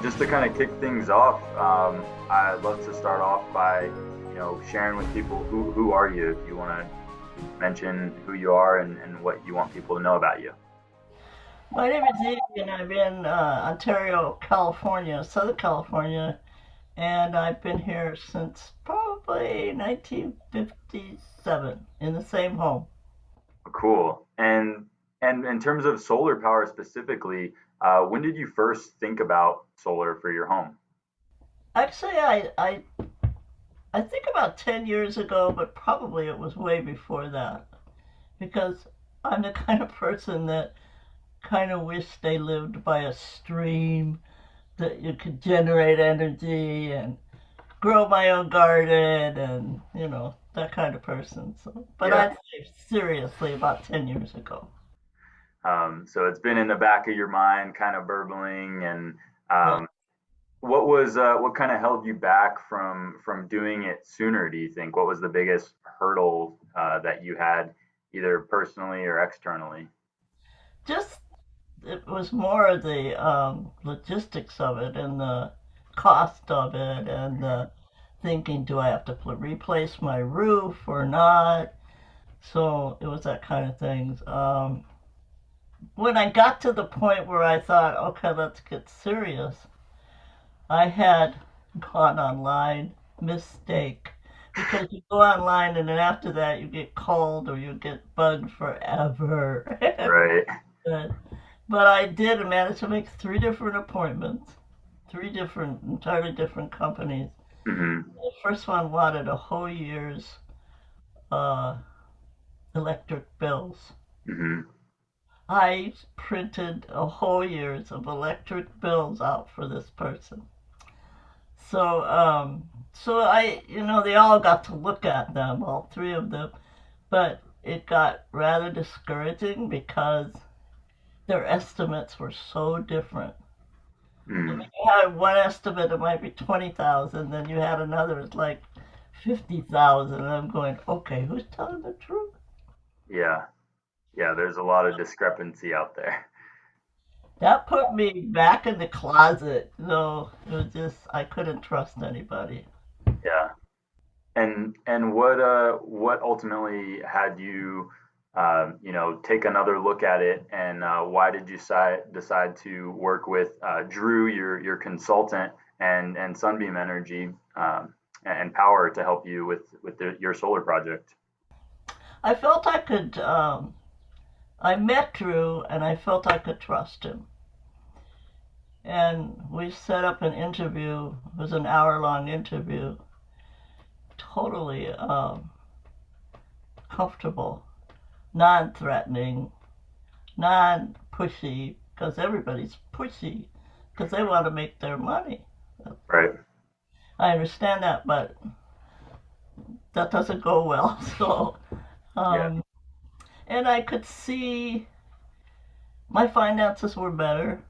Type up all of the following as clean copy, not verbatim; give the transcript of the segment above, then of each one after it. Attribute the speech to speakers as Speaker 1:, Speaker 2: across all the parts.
Speaker 1: Just to kind of kick things off, I'd love to start off by, sharing with people who are you, if you want to mention who you are and what you want people to know about you.
Speaker 2: My name is Edye, and I'm in Ontario, California, Southern California, and I've been here since probably 1957 in the same home.
Speaker 1: Cool. And in terms of solar power specifically, when did you first think about solar for your home?
Speaker 2: Actually, I think about 10 years ago, but probably it was way before that because I'm the kind of person that kind of wish they lived by a stream that you could generate energy and grow my own garden and that kind of person. So, but
Speaker 1: Yeah.
Speaker 2: I'd say seriously about 10 years ago.
Speaker 1: So it's been in the back of your mind, kind of burbling. And
Speaker 2: Yeah.
Speaker 1: um, what kind of held you back from doing it sooner? Do you think? What was the biggest hurdle that you had, either personally or externally?
Speaker 2: Just it was more the logistics of it and the cost of it and the thinking, do I have to replace my roof or not? So it was that kind of things. When I got to the point where I thought, okay, let's get serious, I had gone online, mistake, because you go online and then after that you get cold or you get bugged forever.
Speaker 1: Right.
Speaker 2: But I did manage to make three different appointments, three different, entirely different companies.
Speaker 1: Hmm.
Speaker 2: The first one wanted a whole year's uh, electric bills.
Speaker 1: Hmm.
Speaker 2: I printed a whole year's of electric bills out for this person. So they all got to look at them, all three of them, but it got rather discouraging because their estimates were so different. I
Speaker 1: Mm.
Speaker 2: mean, you had one estimate, it might be 20,000, then you had another, it's like 50,000, and I'm going, okay, who's telling the truth?
Speaker 1: Yeah. Yeah. There's a lot of discrepancy out there.
Speaker 2: That put me back in the closet. No, it was just, I couldn't trust anybody.
Speaker 1: Yeah. And what ultimately had you take another look at it, and why did you decide to work with Drew, your consultant, and Sunbeam Energy and Power to help you with your solar project?
Speaker 2: I felt I could, I met Drew and I felt I could trust him. And we set up an interview, it was an hour-long interview, totally comfortable, non-threatening, non-pushy, because everybody's pushy because they want to make their money.
Speaker 1: Right.
Speaker 2: I understand that, but that doesn't go well. So,
Speaker 1: Yeah.
Speaker 2: um, and I could see my finances were better,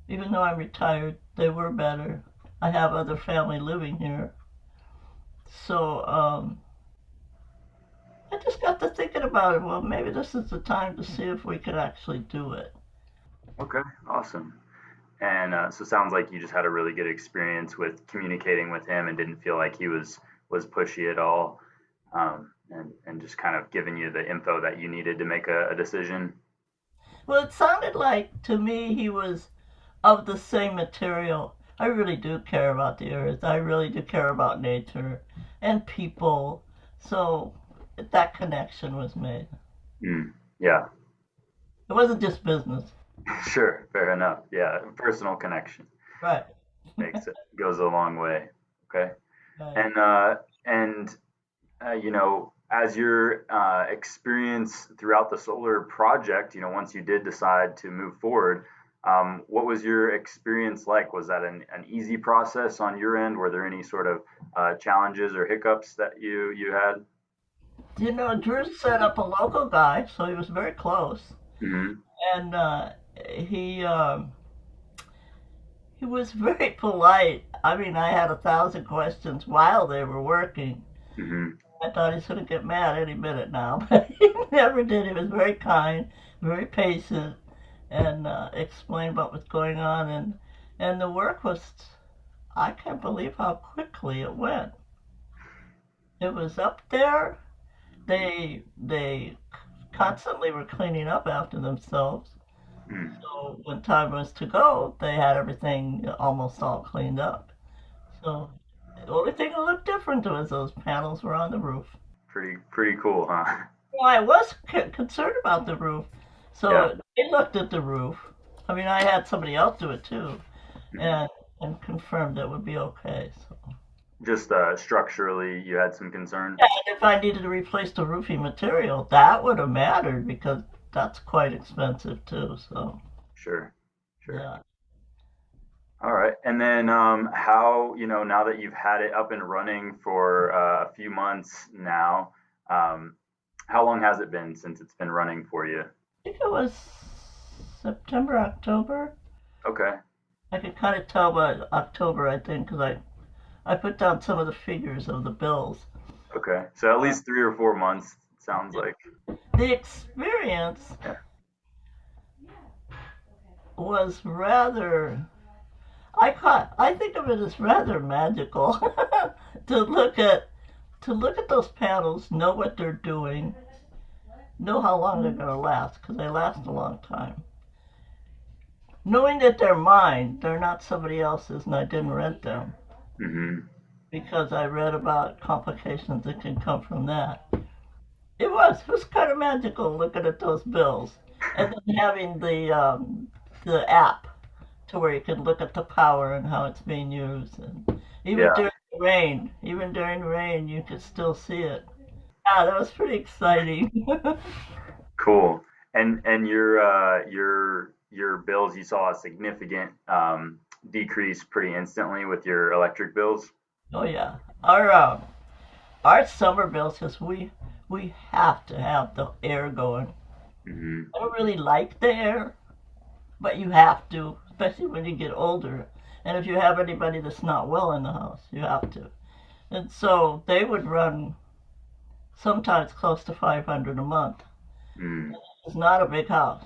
Speaker 2: even though I'm retired. They were better. I have other family living here, so I just got to thinking about it. Well, maybe this is the time to see if we could actually do it.
Speaker 1: Okay. Awesome. And so it sounds like you just had a really good experience with communicating with him and didn't feel like he was pushy at all, and just kind of giving you the info that you needed to make a decision.
Speaker 2: Well, it sounded like to me he was of the same material. I really do care about the earth. I really do care about nature and people. So that connection was made.
Speaker 1: Mm, yeah.
Speaker 2: It wasn't just business.
Speaker 1: Sure. Fair enough. Yeah. Personal connection
Speaker 2: Right.
Speaker 1: makes it goes a long way. Okay.
Speaker 2: Right.
Speaker 1: And as your experience throughout the solar project, once you did decide to move forward, what was your experience like? Was that an easy process on your end? Were there any sort of challenges or hiccups that you had?
Speaker 2: Drew set up a local guy, so he was very close,
Speaker 1: Hmm.
Speaker 2: and he he was very polite. I mean, I had 1,000 questions while they were working.
Speaker 1: Hmm.
Speaker 2: I thought he's going to get mad any minute now, but he never did. He was very kind, very patient, and explained what was going on. And And the work was, I can't believe how quickly it went. It was up there. They constantly were cleaning up after themselves.
Speaker 1: Mm,
Speaker 2: So when time was to go, they had everything almost all cleaned up. So the only thing that looked different was those panels were on the roof.
Speaker 1: pretty cool, huh?
Speaker 2: Well, I was concerned about the roof,
Speaker 1: Yeah.
Speaker 2: so they looked at the roof. I mean, I had somebody else do it too,
Speaker 1: Mhm.
Speaker 2: and confirmed it would be okay. So
Speaker 1: Just structurally, you had some concern.
Speaker 2: yeah, and if I needed to replace the roofing material, that would have mattered because that's quite expensive too. So
Speaker 1: Sure, sure.
Speaker 2: yeah,
Speaker 1: All right. And then how, now that you've had it up and running for a few months now, um, how long has it been since it's been running for you?
Speaker 2: I think it was September, October.
Speaker 1: Okay.
Speaker 2: I could kind of tell by October, I think, because I put down some of the figures of the bills.
Speaker 1: Okay. So at
Speaker 2: Uh,
Speaker 1: least 3 or 4 months, sounds like.
Speaker 2: the experience
Speaker 1: Yeah.
Speaker 2: was rather I think of it as rather magical to look at those panels, know what they're doing, know how long they're going to last because they last a long time. Knowing that they're mine, they're not somebody else's, and I didn't rent them
Speaker 1: Hmm.
Speaker 2: because I read about complications that can come from that. It was kind of magical looking at those bills, and then having the app to where you can look at the power and how it's being used, and even
Speaker 1: Yeah.
Speaker 2: during rain, you could still see it. Yeah, that was pretty exciting.
Speaker 1: Cool. And your bills, you saw a significant decrease pretty instantly with your electric bills.
Speaker 2: Oh yeah, our summer bills, because we have to have the air going.
Speaker 1: Hmm.
Speaker 2: I don't really like the air, but you have to, especially when you get older. And if you have anybody that's not well in the house, you have to. And so they would run sometimes close to 500 a month.
Speaker 1: Mm.
Speaker 2: It's not a big house.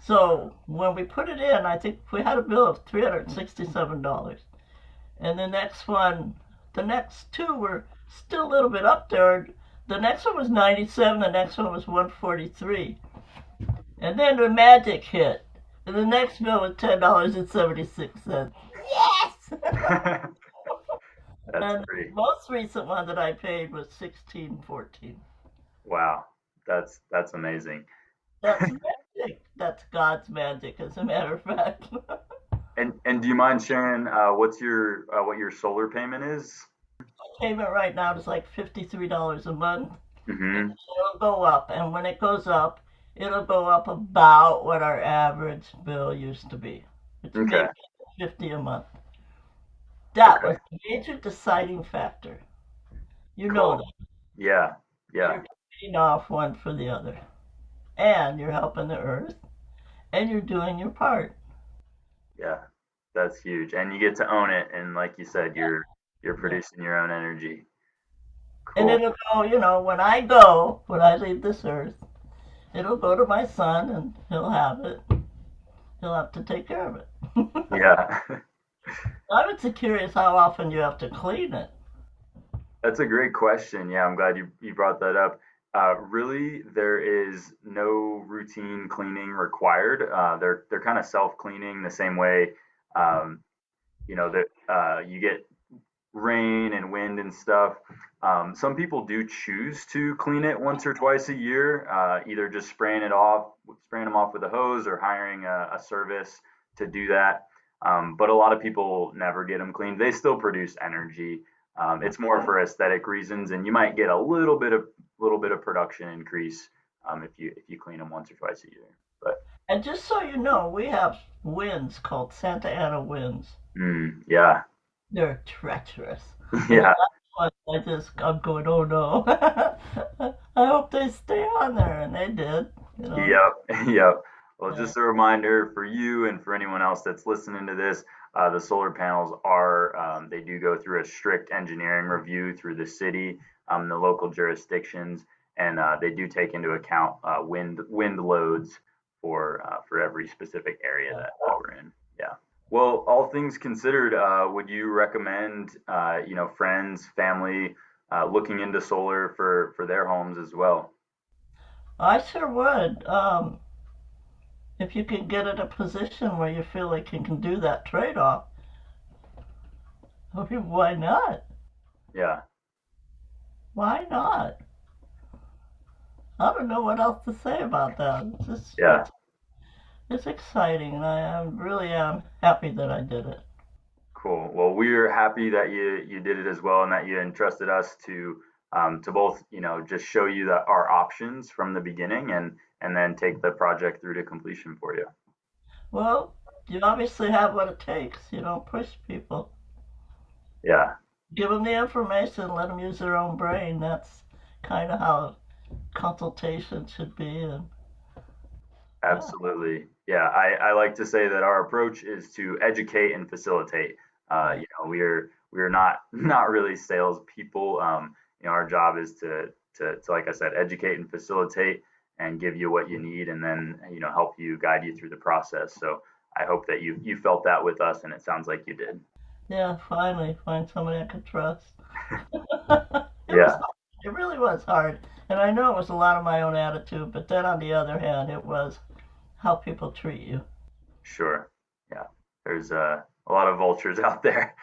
Speaker 2: So when we put it in, I think we had a bill of $367. And the next two were still a little bit up there. The next one was 97. The next one was 143. And then the magic hit. And the next bill was $10.76. Yes!
Speaker 1: That's
Speaker 2: And the
Speaker 1: pretty.
Speaker 2: most recent one that I paid was 1614.
Speaker 1: Wow. That's amazing.
Speaker 2: That's magic. That's God's magic, as a matter of fact.
Speaker 1: And do you mind sharing what your solar payment is?
Speaker 2: Payment right now is like $53 a month. And
Speaker 1: Hmm.
Speaker 2: it'll go up. And when it goes up, it'll go up about what our average bill used to be, which
Speaker 1: Okay.
Speaker 2: maybe 50 a month. That
Speaker 1: Okay.
Speaker 2: was the major deciding factor. You know
Speaker 1: Cool.
Speaker 2: that.
Speaker 1: Yeah. Yeah.
Speaker 2: You're trading off one for the other. And you're helping the earth and you're doing your part.
Speaker 1: Yeah. That's huge. And you get to own it. And like you said, you're
Speaker 2: Yeah.
Speaker 1: producing your own energy.
Speaker 2: And
Speaker 1: Cool.
Speaker 2: it'll go, when I leave this earth, it'll go to my son and he'll have it. He'll have to take care of it.
Speaker 1: Yeah.
Speaker 2: I was curious how often you have to clean it.
Speaker 1: That's a great question. Yeah, I'm glad you brought that up. Really, there is no routine cleaning required. They're kind of self-cleaning the same way, um, that you get rain and wind and stuff. Some people do choose to clean it once or twice a year, either just spraying them off with a hose, or hiring a service to do that. But a lot of people never get them cleaned. They still produce energy. It's more for aesthetic reasons, and you might get a little bit of production increase if you clean them once or twice a year. But
Speaker 2: And just so you know, we have winds called Santa Ana winds.
Speaker 1: yeah,
Speaker 2: They're treacherous. And the
Speaker 1: yeah,
Speaker 2: last one, I'm going, oh no. I hope they stay on there. And they did.
Speaker 1: yep, yep. Well,
Speaker 2: Yeah.
Speaker 1: just a reminder for you and for anyone else that's listening to this, the solar panels they do go through a strict engineering review through the city, the local jurisdictions, and they do take into account wind loads for every specific area that we're in. Yeah. Well, all things considered, would you recommend, friends, family, looking into solar for their homes as well?
Speaker 2: I sure would. If you can get in a position where you feel like you can do that trade-off, I mean, why not?
Speaker 1: Yeah,
Speaker 2: Why not? I don't know what else to say about that.
Speaker 1: yeah,
Speaker 2: It's exciting, and I really am happy that I did it.
Speaker 1: cool. Well, we're happy that you did it as well, and that you entrusted us to both, just show you our options from the beginning, and then take the project through to completion for you.
Speaker 2: Well, you obviously have what it takes. You don't push people.
Speaker 1: Yeah,
Speaker 2: Give them the information, let them use their own brain. That's kind of how consultation should be. And yeah,
Speaker 1: absolutely. Yeah, I like to say that our approach is to educate and facilitate.
Speaker 2: right.
Speaker 1: We're not really salespeople. Our job is to, like I said, educate and facilitate and give you what you need, and then help you, guide you through the process. So I hope that you felt that with us, and it sounds like you did.
Speaker 2: Yeah, finally find somebody I could trust. It was
Speaker 1: Yeah,
Speaker 2: hard. It really was hard. And I know it was a lot of my own attitude, but then on the other hand, it was how people treat you.
Speaker 1: sure. Yeah, there's a lot of vultures out there.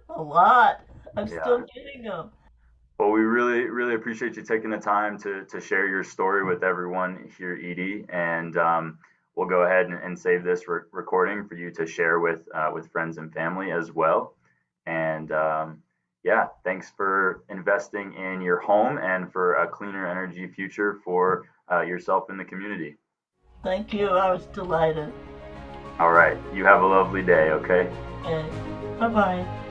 Speaker 2: A lot. I'm
Speaker 1: Yeah.
Speaker 2: still getting them.
Speaker 1: Well, we really appreciate you taking the time to share your story with everyone here, Edie, and we'll go ahead and save this recording for you to share with friends and family as well. And yeah, thanks for investing in your home and for a cleaner energy future for yourself and the community.
Speaker 2: Thank you. I was delighted.
Speaker 1: All right, you have a lovely day. Okay.
Speaker 2: Okay. Bye bye.